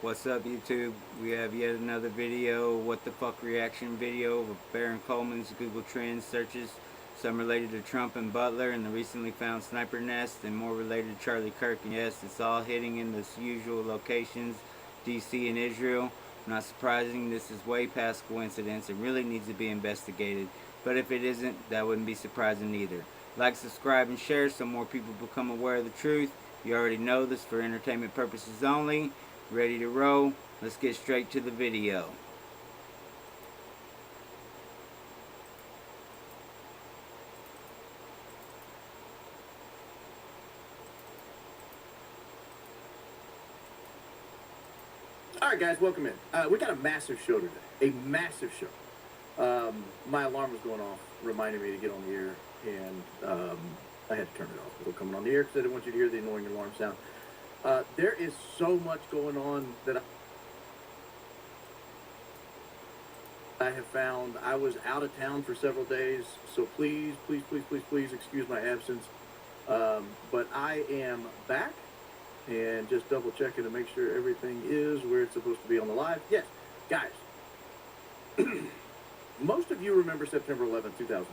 What's up, YouTube? We have yet another video, what the fuck reaction video of Baron Coleman's Google Trends searches, some related to Trump and Butler and the recently found sniper nest, and more related to Charlie Kirk. And yes, it's all hitting in the usual locations, DC and Israel. Not surprising, this is way past coincidence. It really needs to be investigated. But if it isn't, that wouldn't be surprising either. Like, subscribe, and share so more people become aware of the truth. You already know this for entertainment purposes only. Ready to roll? Let's get straight to the video. All right, guys, welcome in. We got a massive show today. A massive show. My alarm was going off, reminding me to get on the air, and I had to turn it off before coming on the air because I didn't want you to hear the annoying alarm sound. There is so much going on that I have found. I was out of town for several days, so please excuse my absence. But I am back and just double checking to make sure everything is where it's supposed to be on the live. Yes, guys, most of you remember September 11th, 2001.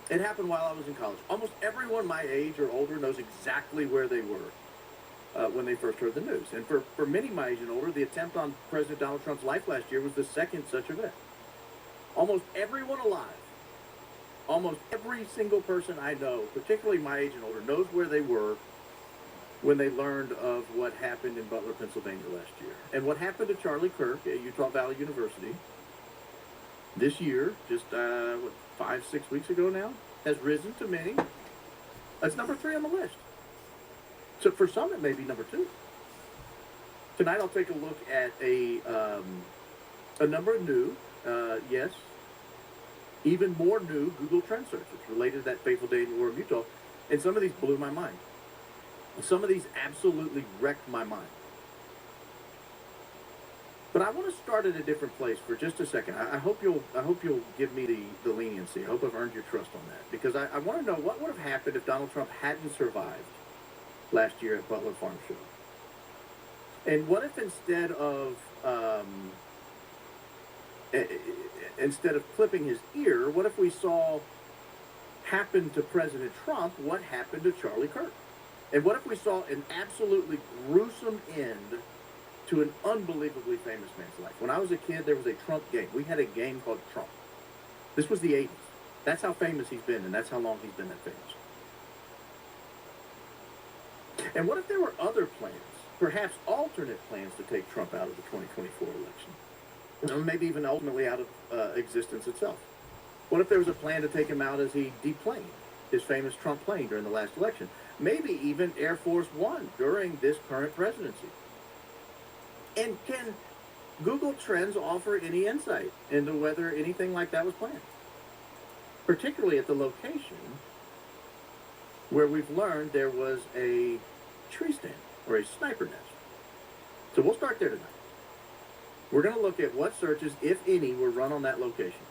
It happened while I was in college. Almost everyone my age or older knows exactly where they were when they first heard the news. And for many my age and older, the attempt on President Donald Trump's life last year was the second such event. Almost everyone alive, almost every single person I know, particularly my age and older, knows where they were when they learned of what happened in Butler, Pennsylvania last year. And what happened to Charlie Kirk at Utah Valley University this year, just 5-6 weeks ago now, has risen to many. That's number 3 on the list. So for some, it may be number 2. Tonight, I'll take a look at a number of new, yes, even more new Google Trend searches related to that fateful day in Orem, Utah. And some of these blew my mind. Some of these absolutely wrecked my mind. But I want to start at a different place for just a second. I hope you'll give me the leniency. I hope I've earned your trust on that, because I want to know what would have happened if Donald Trump hadn't survived last year at Butler Farm Show. And what if instead of clipping his ear, what if we saw happen to President Trump what happened to Charlie Kirk? And what if we saw an absolutely gruesome end to an unbelievably famous man's life? When I was a kid, there was a Trump game. We had a game called Trump. This was the 80s. That's how famous he's been, and that's how long he's been that famous. And what if there were other plans, perhaps alternate plans to take Trump out of the 2024 election? Or maybe even ultimately out of existence itself. What if there was a plan to take him out as he deplaned his famous Trump plane during the last election? Maybe even Air Force One during this current presidency. And can Google Trends offer any insight into whether anything like that was planned? Particularly at the location where we've learned there was a tree stand or a sniper nest. So we'll start there tonight. We're going to look at what searches, if any, were run on that location.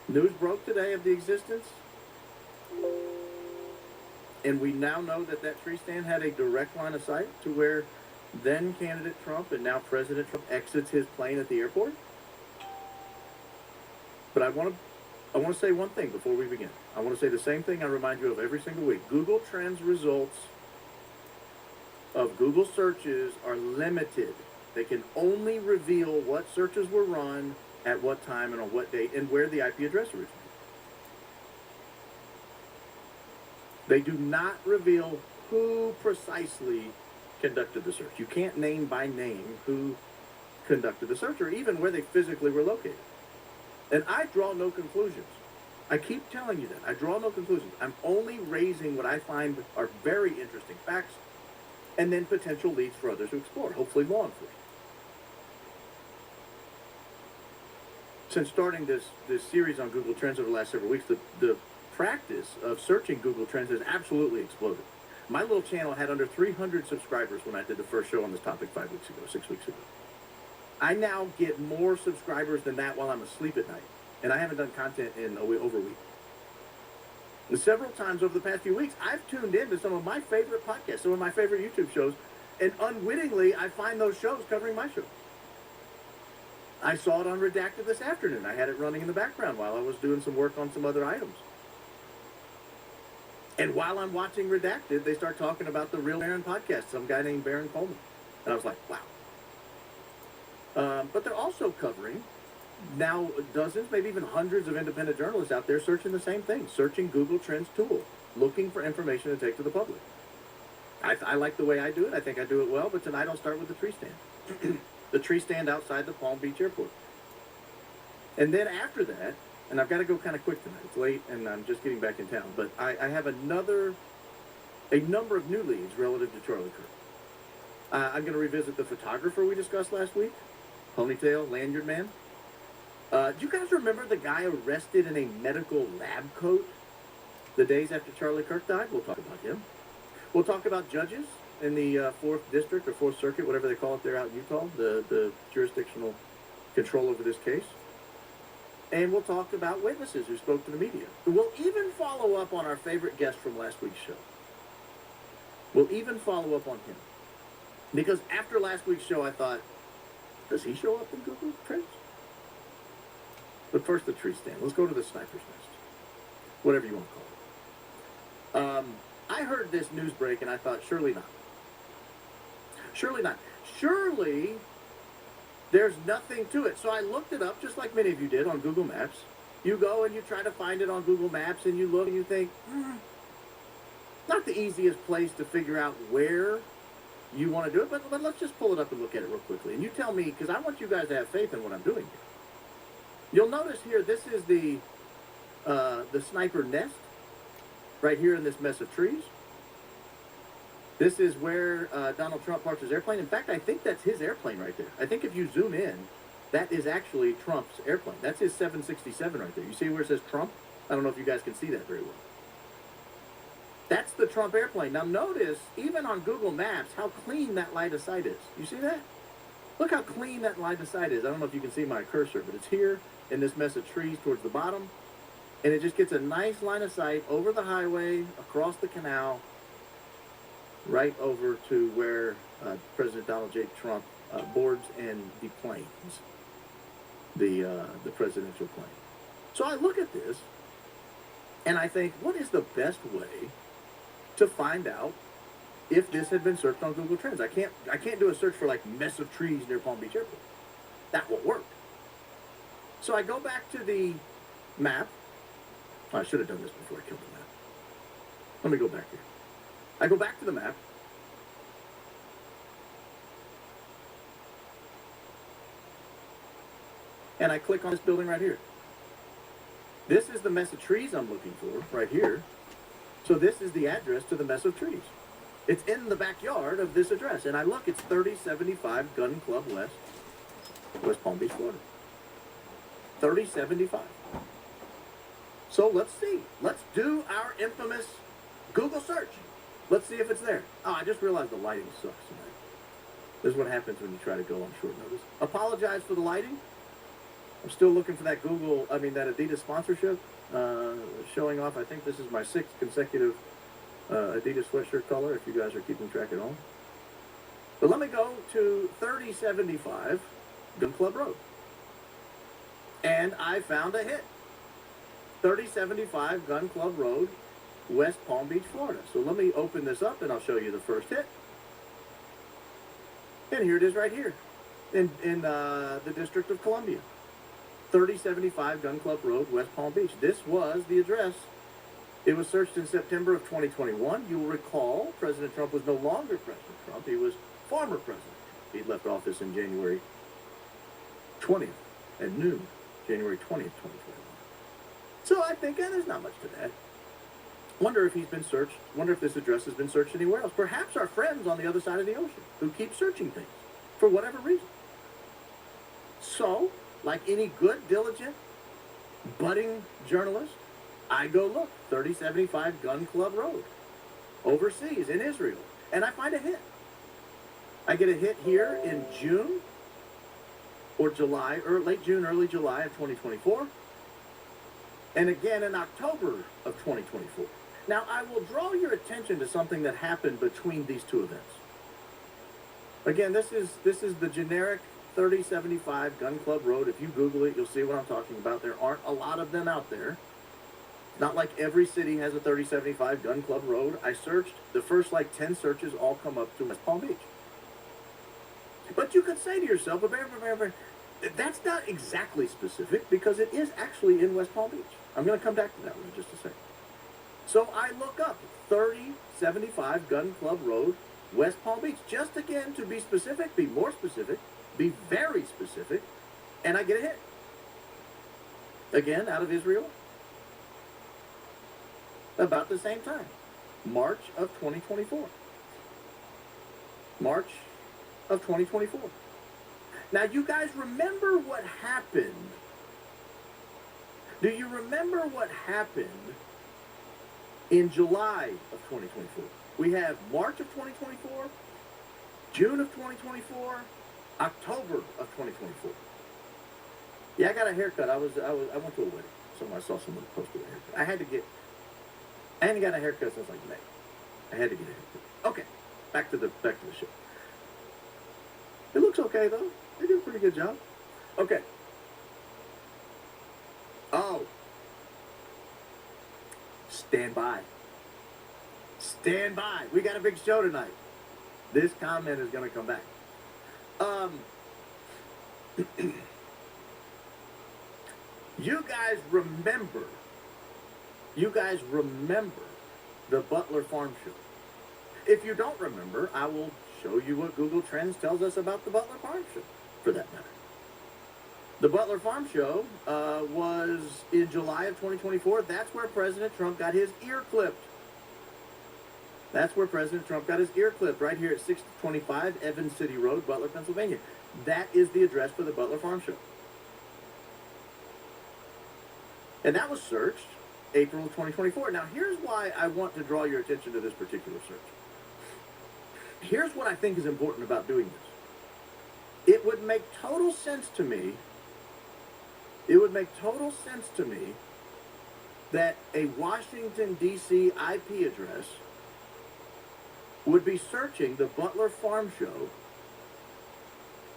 News broke today of the existence, and we now know that that tree stand had a direct line of sight to where then candidate Trump and now President Trump exits his plane at the airport. But I want to say one thing before we begin. I want to say the same thing I remind you of every single week. Google Trends results of Google searches are limited. They can only reveal what searches were run at what time and on what date and where the IP address originated. They do not reveal who precisely conducted the search. You can't name by name who conducted the search or even where they physically were located. And I draw no conclusions. I keep telling you that. I draw no conclusions. I'm only raising what I find are very interesting facts and then potential leads for others to explore, hopefully law enforcement. Since starting this series on Google Trends over the last several weeks, the practice of searching Google Trends has absolutely exploded. My little channel had under 300 subscribers when I did the first show on this topic 6 weeks ago. I now get more subscribers than that while I'm asleep at night, and I haven't done content in over a week. And several times over the past few weeks, I've tuned in to some of my favorite podcasts, some of my favorite YouTube shows, And unwittingly, I find those shows covering my show. I saw it on Redacted this afternoon. I had it running in the background while I was doing some work on some other items. And while I'm watching Redacted, they start talking about the Real Baron podcast, some guy named Baron Coleman. And I was like, wow. But they're also covering now dozens, maybe even hundreds of independent journalists out there searching the same thing, searching Google Trends tool, looking for information to take to the public. I like the way I do it. I think I do it well, but tonight I'll start with the tree stand. The tree stand outside the Palm Beach airport. And then after that, and I've got to go kind of quick tonight. It's late, and I'm just getting back in town. But I have a number of new leads relative to Charlie Kirk. I'm going to revisit the photographer we discussed last week, ponytail, lanyard man. Do you guys remember the guy arrested in a medical lab coat the days after Charlie Kirk died? We'll talk about him. We'll talk about judges in the 4th District or 4th Circuit, whatever they call it there out in Utah, the jurisdictional control over this case. And we'll talk about witnesses who spoke to the media. We'll even follow up on our favorite guest from last week's show. We'll even follow up on him. Because after last week's show, I thought, does he show up in Google Trends? But first, the tree stand. Let's go to the sniper's nest. Whatever you want to call it. I heard this news break, and I thought, surely not. Surely not. Surely there's nothing to it. So I looked it up, just like many of you did, on Google Maps. You go and you try to find it on Google Maps, and you look and you think, not the easiest place to figure out where you want to do it, but let's just pull it up and look at it real quickly. And you tell me, because I want you guys to have faith in what I'm doing here. You'll notice here, this is the sniper nest, right here in this mess of trees. This is where Donald Trump parks his airplane. In fact, I think that's his airplane right there. I think if you zoom in, that is actually Trump's airplane. That's his 767 right there. You see where it says Trump? I don't know if you guys can see that very well. That's the Trump airplane. Now notice, even on Google Maps, how clean that line of sight is. You see that? Look how clean that line of sight is. I don't know if you can see my cursor, but it's here in this mess of trees towards the bottom. And it just gets a nice line of sight over the highway, across the canal, right over to where President Donald J. Trump boards and deplanes the presidential plane. So I look at this, and I think, what is the best way to find out if this had been searched on Google Trends? I can't do a search for like mess of trees near Palm Beach Airport. That won't work. So I go back to the map. I should have done this before I killed the map. Let me go back here. I go back to the map. And I click on this building right here. This is the mess of trees I'm looking for, right here. So this is the address to the mess of trees. It's in the backyard of this address. And I look, it's 3075 Gun Club West, West Palm Beach, Florida. 3075. So let's see. Let's do our infamous Google search. Let's see if it's there. Oh, I just realized the lighting sucks tonight. This is what happens when you try to go on short notice. Apologize for the lighting. I'm still looking for that that Adidas sponsorship showing off. I think this is my 6th consecutive Adidas sweatshirt color, if you guys are keeping track at home. But let me go to 3075 Gun Club Road. And I found a hit. 3075 Gun Club Road, West Palm Beach, Florida. So let me open this up and I'll show you the first hit. And here it is right here in the District of Columbia. 3075 Gun Club Road, West Palm Beach. This was the address. It was searched in September of 2021. You will recall President Trump was no longer President Trump. He was former President Trump. He left office in January 20th at noon, January 20th, 2021. So I think there's not much to that. Wonder if he's been searched. Wonder if this address has been searched anywhere else. Perhaps our friends on the other side of the ocean who keep searching things for whatever reason. So, like any good, diligent, budding journalist, I go look, 3075 Gun Club Road, overseas in Israel, and I find a hit. I get a hit here in June or July, or late June, early July of 2024. And again in October of 2024. Now, I will draw your attention to something that happened between these two events. Again, this is the generic 3075 Gun Club Road. If you Google it, you'll see what I'm talking about. There aren't a lot of them out there. It's not like every city has a 3075 Gun Club Road. I searched, the first like 10 searches all come up to West Palm Beach. But you could say to yourself, that's not exactly specific because it is actually in West Palm Beach. I'm going to come back to that one in just a second. So I look up 3075 Gun Club Road, West Palm Beach, just again to be specific, be more specific, be very specific, and I get a hit. Again, out of Israel, about the same time, March of 2024. March of 2024. Now, you guys remember what happened? Do you remember what happened in July of 2024? We have March of 2024, June of 2024, October of 2024. Yeah, I got a haircut. I went to a wedding. I saw someone posted a haircut. I hadn't gotten a haircut since like May. I had to get a haircut. Okay, back to the show. It looks okay though. They did a pretty good job. Okay. Oh. Stand by. Stand by. We got a big show tonight. This comment is going to come back. You guys remember the Butler Farm Show. If you don't remember, I will show you what Google Trends tells us about the Butler Farm Show, for that matter. The Butler Farm Show was in July of 2024. That's where President Trump got his ear clipped. Right here at 625 Evans City Road, Butler, Pennsylvania. That is the address for the Butler Farm Show. And that was searched April of 2024. Now, here's why I want to draw your attention to this particular search. Here's what I think is important about doing this. It would make total sense to me that a Washington, D.C. IP address would be searching the Butler Farm Show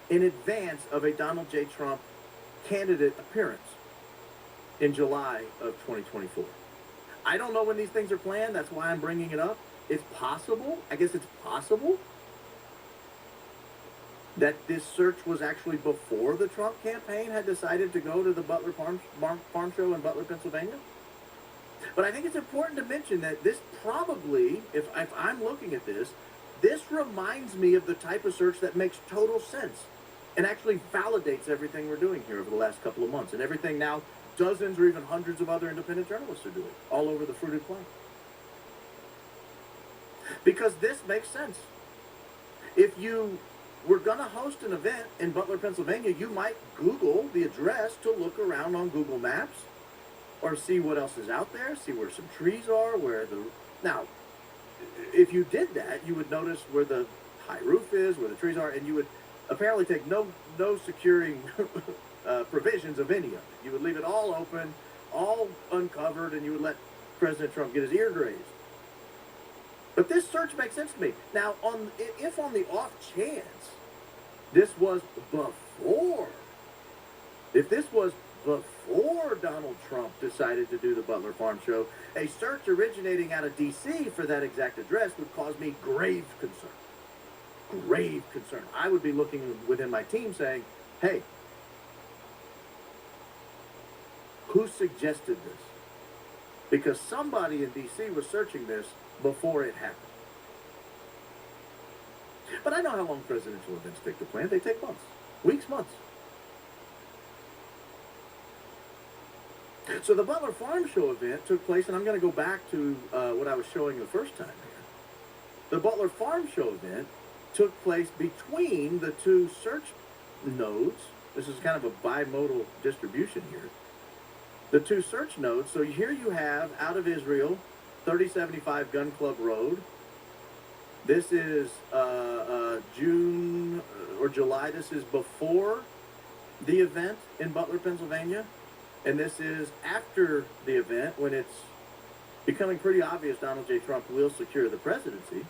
in advance of a Donald J. Trump candidate appearance in July of 2024. I don't know when these things are planned. That's why I'm bringing it up. It's possible, that this search was actually before the Trump campaign had decided to go to the Butler Farm Show in Butler, Pennsylvania. But I think it's important to mention that this probably, if I'm looking at this reminds me of the type of search that makes total sense and actually validates everything we're doing here over the last couple of months and everything now dozens or even hundreds of other independent journalists are doing all over the fruited plain. Because this makes sense. If you were going to host an event in Butler, Pennsylvania, you might Google the address to look around on Google Maps or see what else is out there, see where some trees are, Now, if you did that, you would notice where the high roof is, where the trees are, and you would apparently take no securing provisions of any of it. You would leave it all open, all uncovered, and you would let President Trump get his ear grazed. But this search makes sense to me. Now, if on the off chance this was before Donald Trump decided to do the Butler Farm Show, a search originating out of D.C. for that exact address would cause me grave concern. Grave concern. I would be looking within my team saying, hey, who suggested this? Because somebody in D.C. was searching this before it happened. But I know how long presidential events take to plan. They take months. Weeks, months. So the Butler Farm Show event took place, and I'm going to go back to what I was showing the first time here. The Butler Farm Show event took place between the two search nodes. This is kind of a bimodal distribution here. The two search nodes. So here you have, out of Israel, 3075 Gun Club Road. This is June or July. This is before the event in Butler, Pennsylvania. And this is after the event when it's becoming pretty obvious Donald J. Trump will secure the presidency.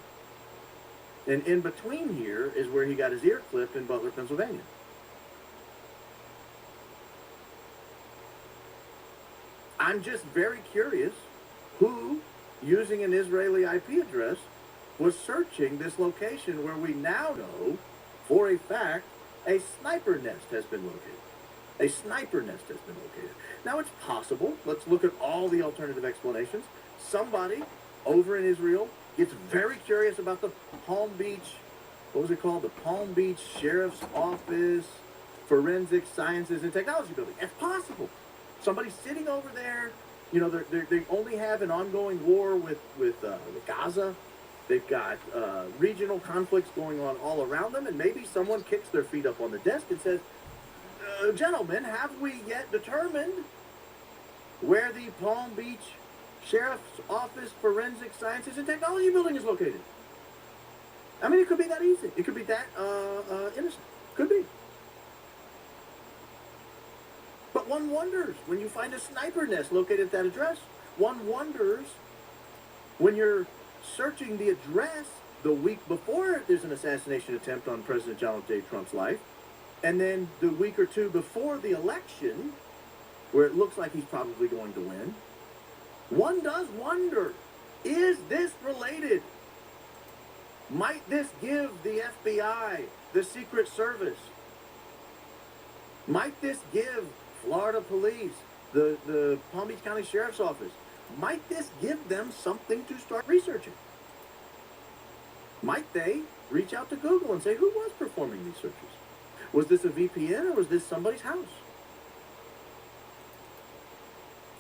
And in between here is where he got his ear clipped in Butler, Pennsylvania. I'm just very curious who, using an Israeli IP address, was searching this location where we now know for a fact a sniper nest has been located. A sniper nest has been located. Now it's possible, let's look at all the alternative explanations. Somebody over in Israel gets very curious about the Palm Beach, what was it called? The Palm Beach Sheriff's Office Forensic Sciences and Technology Building. It's possible. Somebody's sitting over there. You know, they only have an ongoing war with Gaza. They've got regional conflicts going on all around them, and maybe someone kicks their feet up on the desk and says, gentlemen, have we yet determined where the Palm Beach Sheriff's Office Forensic Sciences and Technology Building is located? I mean, it could be that easy. It could be that innocent. Could be. But one wonders, when you find a sniper nest located at that address, one wonders when you're searching the address the week before there's an assassination attempt on President Donald J. Trump's life, and then the week or two before the election, where it looks like he's probably going to win, one does wonder, is this related? Might this give the FBI, the Secret Service, might this give Florida police, the Palm Beach County Sheriff's Office, might this give them something to start researching? Might they reach out to Google and say, who was performing these searches? Was this a VPN or was this somebody's house?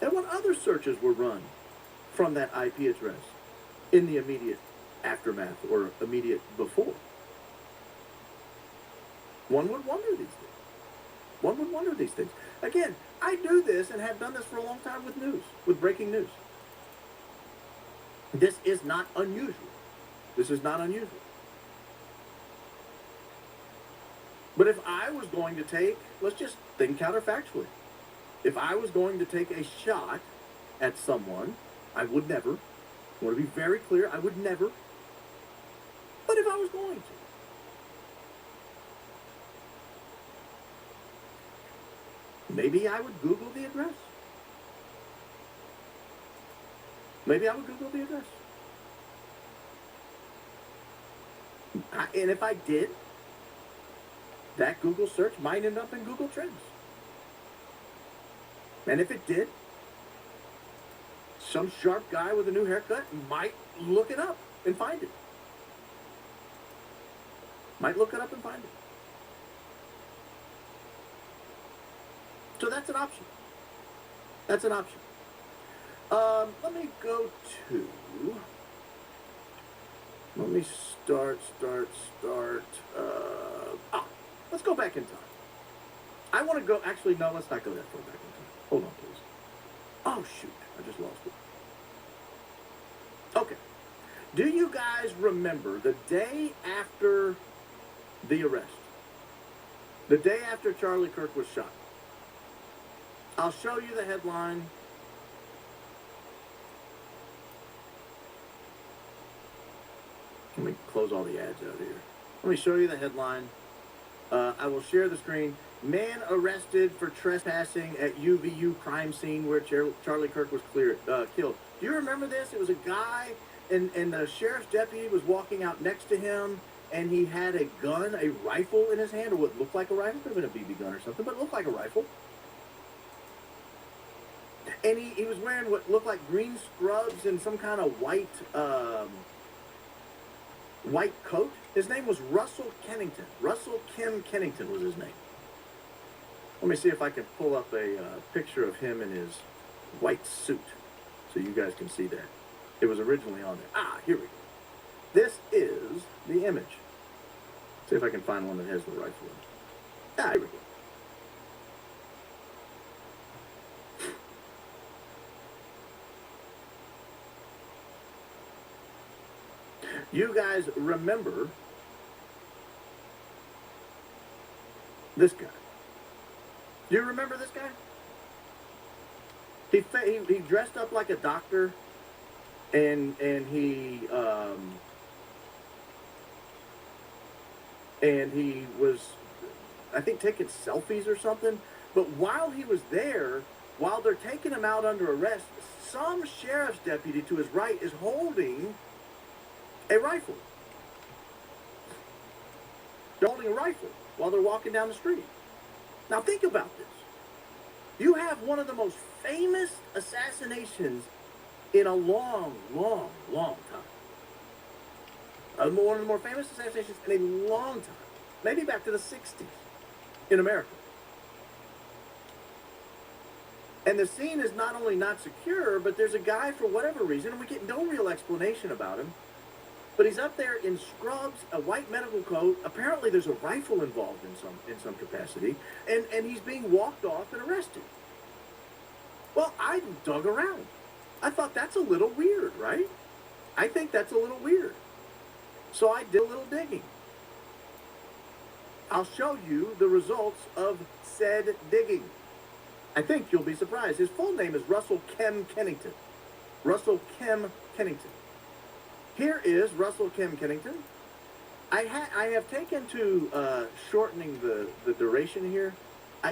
And what other searches were run from that IP address in the immediate aftermath or immediate before? One would wonder these things. One would wonder these things. Again, I do this and have done this for a long time with news, with breaking news. This is not unusual. This is not unusual. But if I was going to take, let's just think counterfactually. If I was going to take a shot at someone, I would never. I want to be very clear, I would never. But if I was going to, maybe I would Google the address. Maybe I would Google the address. And if I did, that Google search might end up in Google Trends. And if it did, some sharp guy with a new haircut might look it up and find it. Might look it up and find it. So that's an option. That's an option. Let me go to... Let me start. Let's go back in time. I want to go... Actually, no, let's not go that far back in time. Hold on, please. Oh, shoot. I just lost it. Okay. Do you guys remember the day after the arrest? The day after Charlie Kirk was shot? I'll show you the headline. Let me close all the ads out here. Let me show you the headline. I will share the screen. Man arrested for trespassing at UVU crime scene where Charlie Kirk was killed. Do you remember this? It was a guy, and the sheriff's deputy was walking out next to him, and he had a gun, a rifle in his hand, or what looked like a rifle. Could have been a BB gun or something, but it looked like a rifle. And he was wearing what looked like green scrubs and some kind of white coat. His name was Russell Kennington. Russell Kim Kennington was his name. Let me see if I can pull up a picture of him in his white suit so you guys can see that. It was originally on there. Ah, here we go. This is the image. See if I can find one that has the rifle in it. Ah, here we go. You guys remember this guy? Do you remember this guy? He dressed up like a doctor, and he and he was, I think, taking selfies or something. But while he was there, while they're taking him out under arrest, some sheriff's deputy to his right is holding a rifle. They're holding a rifle while they're walking down the street. Now think about this. You have one of the most famous assassinations in a long, long, long time. One of the more famous assassinations in a long time. Maybe back to the 60s in America. And the scene is not only not secure, but there's a guy, for whatever reason, and we get no real explanation about him, but he's up there in scrubs, a white medical coat. Apparently there's a rifle involved in some capacity, and he's being walked off and arrested. Well, I dug around. I thought that's a little weird, right? I think that's a little weird. So I did a little digging. I'll show you the results of said digging. I think you'll be surprised. His full name is Russell Kem Kennington. Russell Kem Kennington. Here is Russell Kem Kennington. I have taken to shortening the duration here.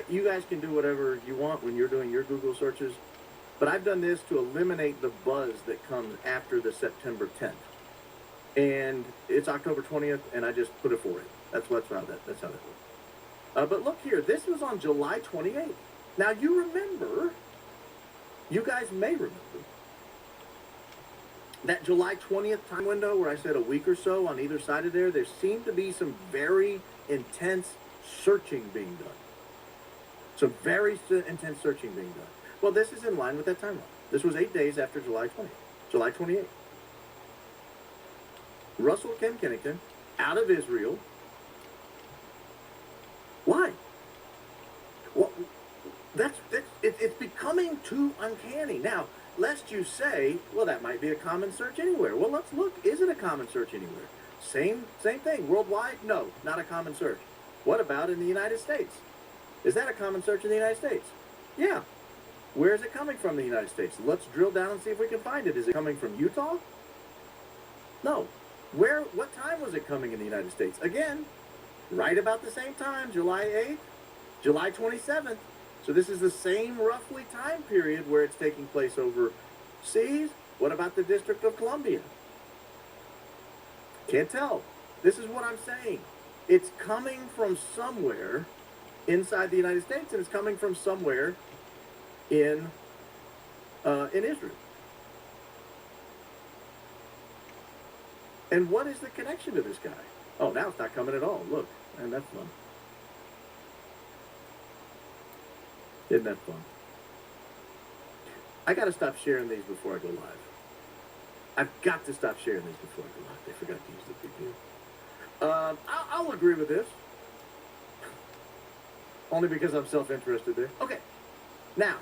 You guys can do whatever you want when you're doing your Google searches, but I've done this to eliminate the buzz that comes after the September 10th. And it's October 20th, and I just put it for it. That's how that works. But look here, this was on July 28th. Now you guys may remember, that July 20th time window where I said a week or so on either side of there seemed to be some very intense searching being done. Some very intense searching being done. Well, this is in line with that timeline. This was 8 days after July 20th, July 28th. Russell Kem Kennington, out of Israel. Why? Well, it's becoming too uncanny. Now, lest you say, well, that might be a common search anywhere. Well, let's look. Is it a common search anywhere? Same thing. Worldwide? No, not a common search. What about in the United States? Is that a common search in the United States? Yeah. Where is it coming from in the United States? Let's drill down and see if we can find it. Is it coming from Utah? No. What time was it coming in the United States? Again, right about the same time, July 8th, July 27th. So this is the same roughly time period where it's taking place overseas. What about the District of Columbia? Can't tell. This is what I'm saying. It's coming from somewhere inside the United States, and it's coming from somewhere in Israel. And what is the connection to this guy? Oh, now it's not coming at all. Look, and that's fun. Isn't that fun? I got to stop sharing these before I go live. I've got to stop sharing these before I go live. They forgot to use the big deal. I'll agree with this. Only because I'm self-interested there. Okay. Now,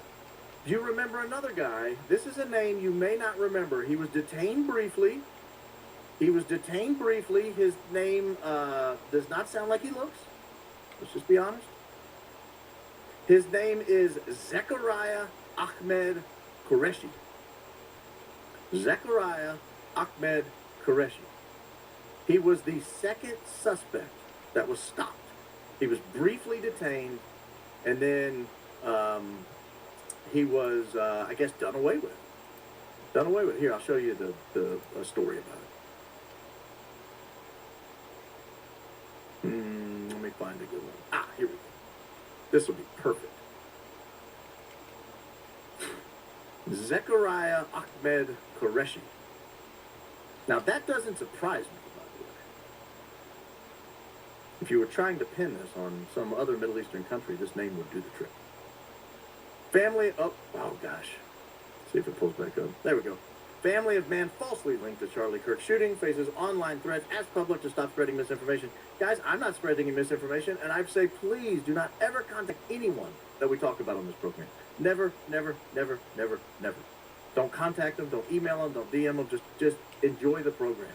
do you remember another guy? This is a name you may not remember. He was detained briefly. His name does not sound like he looks. Let's just be honest. His name is Zechariah Ahmed Qureshi. Zechariah Ahmed Qureshi. He was the second suspect that was stopped. He was briefly detained, and then he was, I guess, done away with. Done away with. Here, I'll show you the story about it. Let me find a good one. Here we go. This will be perfect. Zechariah Ahmed Qureshi. Now, that doesn't surprise me, by the way. If you were trying to pin this on some other Middle Eastern country, this name would do the trick. Family, oh gosh. See if it pulls back up. There we go. Family of man falsely linked to Charlie Kirk shooting faces online threats. Ask public to stop spreading misinformation. Guys, I'm not spreading any misinformation, and I say please do not ever contact anyone that we talk about on this program. Never, never, never, never, never. Don't contact them. Don't email them. Don't DM them. Just enjoy the program.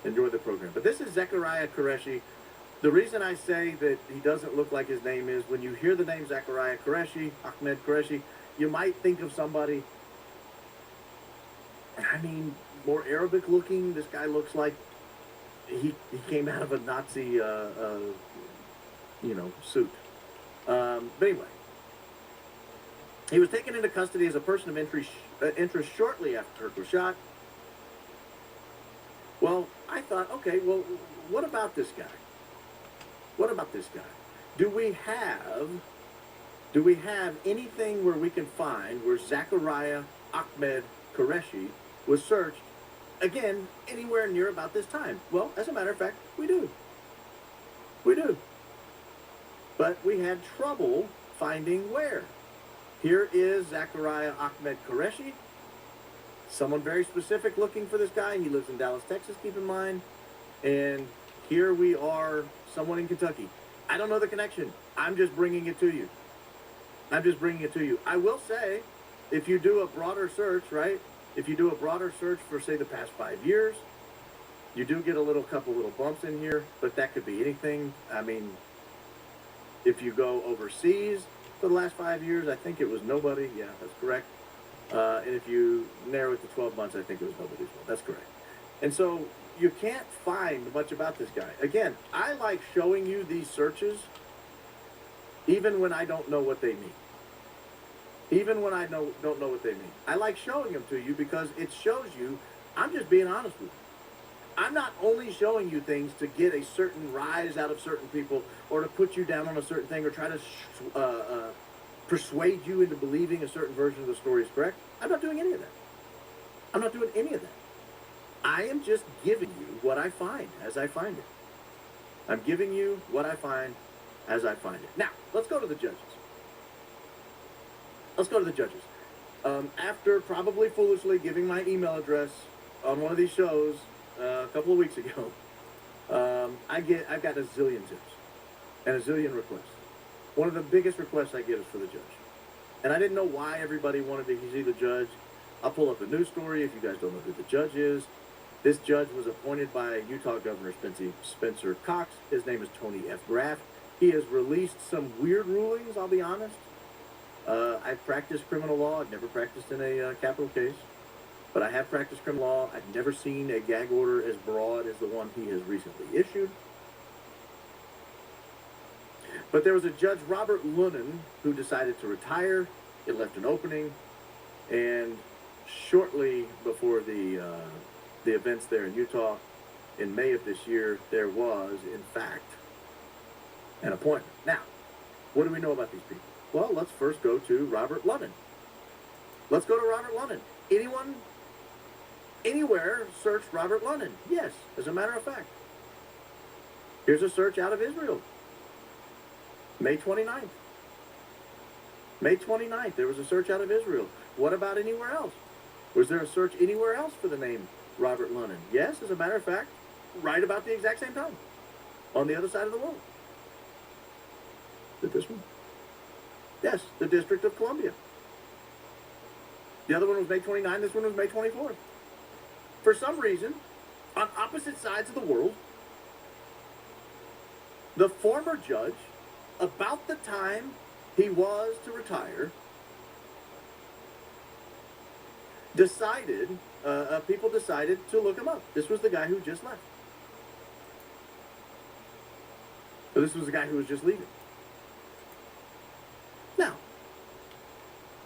Enjoy the program. But this is Zechariah Qureshi. The reason I say that he doesn't look like his name is when you hear the name Zechariah Qureshi, Ahmed Qureshi, you might think of somebody, I mean, more Arabic looking. This guy looks like he came out of a Nazi, suit. But anyway, he was taken into custody as a person of interest shortly after Kirk was shot. Well, I thought, okay, well, what about this guy? What about this guy? Do we have anything where we can find where Zachariah Ahmed Qureshi was searched, again, anywhere near about this time? Well, as a matter of fact, we do. We do. But we had trouble finding where. Here is Zachariah Ahmed Qureshi, someone very specific looking for this guy. He lives in Dallas, Texas, keep in mind. And here we are, someone in Kentucky. I don't know the connection. I'm just bringing it to you. I'm just bringing it to you. I will say, if you do a broader search, right? If you do a broader search for, say, the past 5 years, you do get a couple little bumps in here, but that could be anything. I mean, if you go overseas for the last 5 years, I think it was nobody. Yeah, that's correct. And if you narrow it to 12 months, I think it was nobody as well. That's correct. And so you can't find much about this guy. Again, I like showing you these searches even when I don't know what they mean. Even when I don't know what they mean. I like showing them to you because it shows you I'm just being honest with you. I'm not only showing you things to get a certain rise out of certain people or to put you down on a certain thing or try to persuade you into believing a certain version of the story is correct. I'm not doing any of that. I'm not doing any of that. I am just giving you what I find as I find it. I'm giving you what I find as I find it. Now, let's go to the judges. Let's go to the judges. After probably foolishly giving my email address on one of these shows a couple of weeks ago, I've got a zillion tips and a zillion requests. One of the biggest requests I get is for the judge. And I didn't know why everybody wanted to see the judge. I'll pull up a news story if you guys don't know who the judge is. This judge was appointed by Utah Governor Spencer Cox. His name is Tony F. Graff. He has released some weird rulings, I'll be honest. I've practiced criminal law. I've never practiced in a capital case. But I have practiced criminal law. I've never seen a gag order as broad as the one he has recently issued. But there was a Judge Robert Lunnen who decided to retire. It left an opening. And shortly before the events there in Utah, in May of this year, there was, in fact, an appointment. Now, what do we know about these people? Well, let's first go to Robert Lunnen. Let's go to Robert Lunnen. Anyone, anywhere, searched Robert Lunnen? Yes, as a matter of fact. Here's a search out of Israel. May 29th. May 29th, there was a search out of Israel. What about anywhere else? Was there a search anywhere else for the name Robert Lunnen? Yes, as a matter of fact, right about the exact same time. On the other side of the world. Did this one? Yes, the District of Columbia. The other one was May 29th, this one was May 24th. For some reason, on opposite sides of the world, the former judge, about the time he was to retire, people decided to look him up. This was the guy who just left. So this was the guy who was just leaving. Now,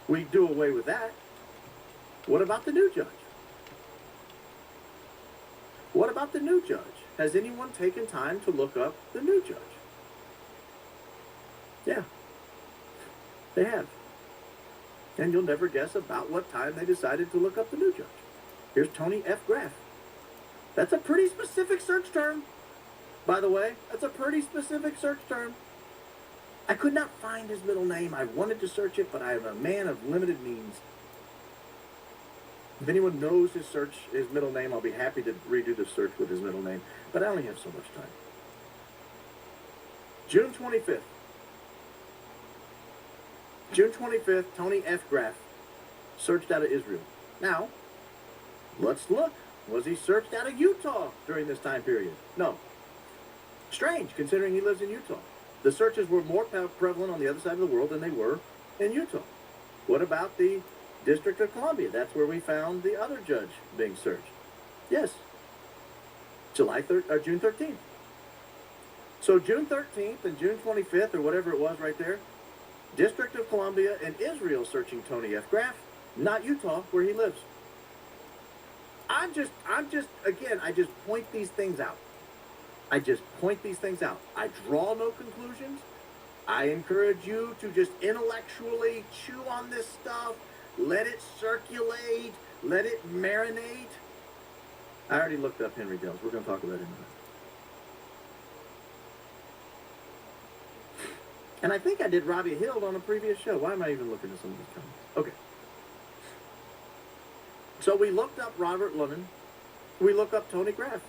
we do away with that. What about the new judge? What about the new judge? Has anyone taken time to look up the new judge? Yeah, they have. And you'll never guess about what time they decided to look up the new judge. Here's Tony F. Graff. That's a pretty specific search term, by the way. That's a pretty specific search term. I could not find his middle name. I wanted to search it, but I am a man of limited means. If anyone knows his middle name, I'll be happy to redo the search with his middle name, but I only have so much time. June 25th. June 25th, Tony F. Graff searched out of Israel. Now, let's look. Was he searched out of Utah during this time period? No. Strange, considering he lives in Utah. The searches were more prevalent on the other side of the world than they were in Utah. What about the District of Columbia? That's where we found the other judge being searched. Yes. June 13th. So June 13th and June 25th, or whatever it was right there, District of Columbia and Israel searching Tony F. Graff, not Utah, where he lives. Again, I just point these things out. I draw no conclusions. I encourage you to just intellectually chew on this stuff, let it circulate, let it marinate. I already looked up Henry Dells. We're going to talk about it in a minute. And I think I did Robbie Hill on a previous show. Why am I even looking at some of these comments? Okay. So we looked up Robert Lunnen. We look up Tony Graff.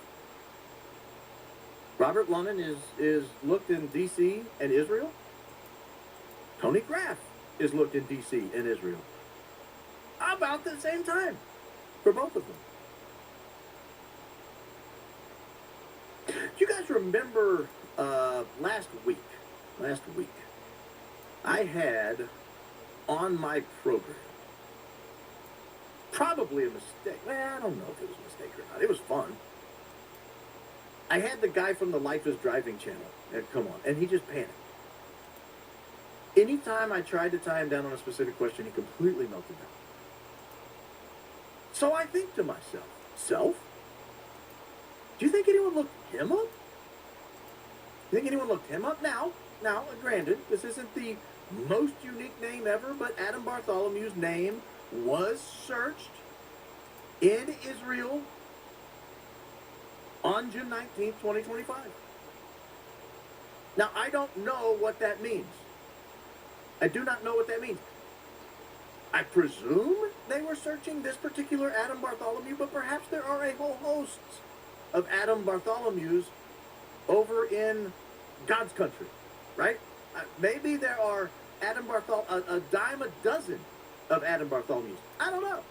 Robert Lunnen is looked in D.C. and Israel. Tony Graff is looked in D.C. and Israel. About the same time for both of them. Do you guys remember last week, I had on my program, probably a mistake. Well, I don't know if it was a mistake or not. It was fun. I had the guy from the Life is Driving channel come on, and he just panicked. Anytime I tried to tie him down on a specific question, he completely melted down. So I think to myself, do you think anyone looked him up? Now, granted, this isn't the most unique name ever, but Adam Bartholomew's name was searched in Israel on June 19th, 2025. Now, I don't know what that means. I do not know what that means. I presume they were searching this particular Adam Bartholomew, but perhaps there are a whole host of Adam Bartholomews over in God's country, right? Maybe there are a dime a dozen of Adam Bartholomews. I don't know.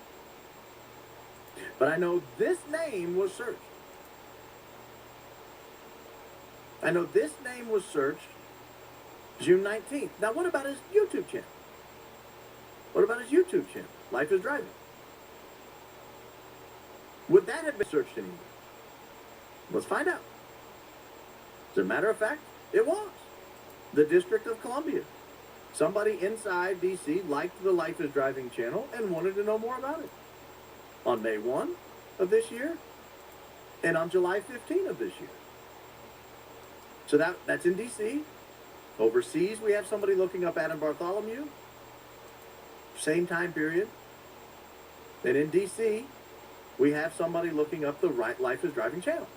But I know this name was searched. June 19th. Now, what about his YouTube channel? Life is Driving. Would that have been searched anywhere? Let's find out. As a matter of fact, it was. The District of Columbia. Somebody inside D.C. liked the Life is Driving channel and wanted to know more about it. On May 1 of this year and on July 15 of this year. So that's in D.C. Overseas, we have somebody looking up Adam Bartholomew. Same time period. And in D.C., we have somebody looking up the Life is Driving channel.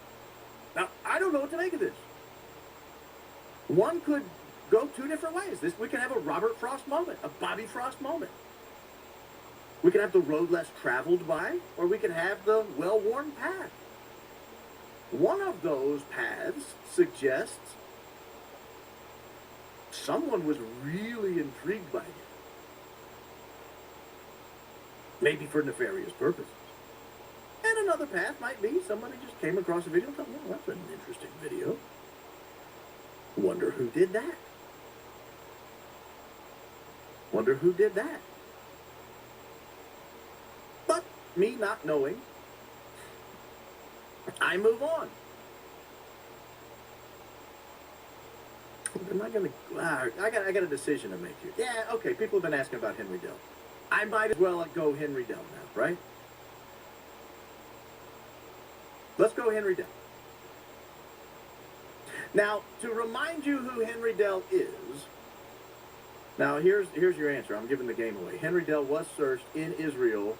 Now, I don't know what to make of this. One could go two different ways. We can have a Robert Frost moment, a Bobby Frost moment. We can have the road less traveled by, or we can have the well-worn path. One of those paths suggests someone was really intrigued by it. Maybe for nefarious purposes. And another path might be somebody just came across a video and thought, well, that's an interesting video. Wonder who did that. But me not knowing, I move on. Am I going to... I got a decision to make here. Yeah, okay, people have been asking about Henry Dell. I might as well go Henry Dell now, right? Let's go Henry Dell. Now, to remind you who Henry Dell is, now here's your answer. I'm giving the game away. Henry Dell was searched in Israel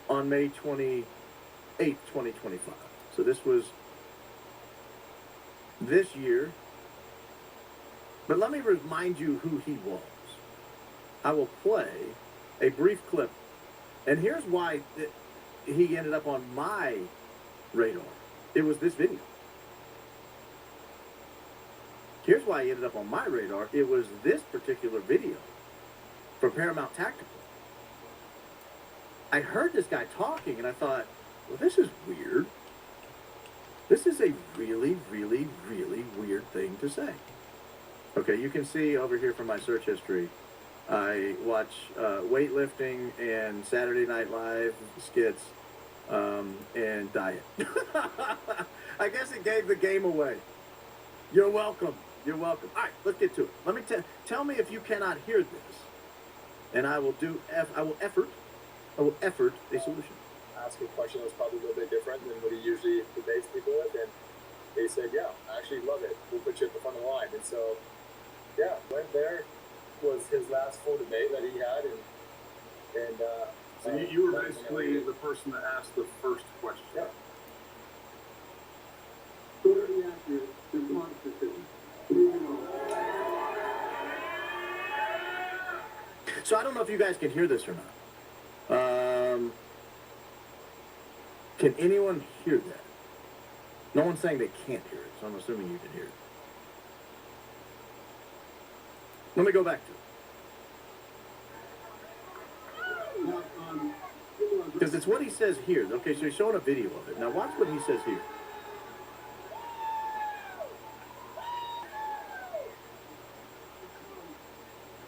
on May 28th, 2025. So this was this year. But let me remind you who he was. I will play a brief clip. And here's why he ended up on my radar. It was this video. Here's why he ended up on my radar. It was this particular video from Paramount Tactical. I heard this guy talking and I thought, well, this is weird. This is a really, really, really weird thing to say. Okay, you can see over here from my search history, I watch weightlifting and Saturday Night Live skits and diet. I guess it gave the game away. You're welcome. You're welcome. All right, let's get to it. Let me tell me if you cannot hear this, and I will effort a solution. Ask a question that was probably a little bit different than what he usually debates people with, and they said, "Yeah, I actually love it. We'll put you at the front of the line." And so, yeah, went there. Was his last full debate that he had, and So you were basically the person that asked the first question. Yeah. So I don't know if you guys can hear this or not. Can anyone hear that? No one's saying they can't hear it, so I'm assuming you can hear it. Let me go back to it. Because it's what he says here. Okay, so he's showing a video of it. Now watch what he says here.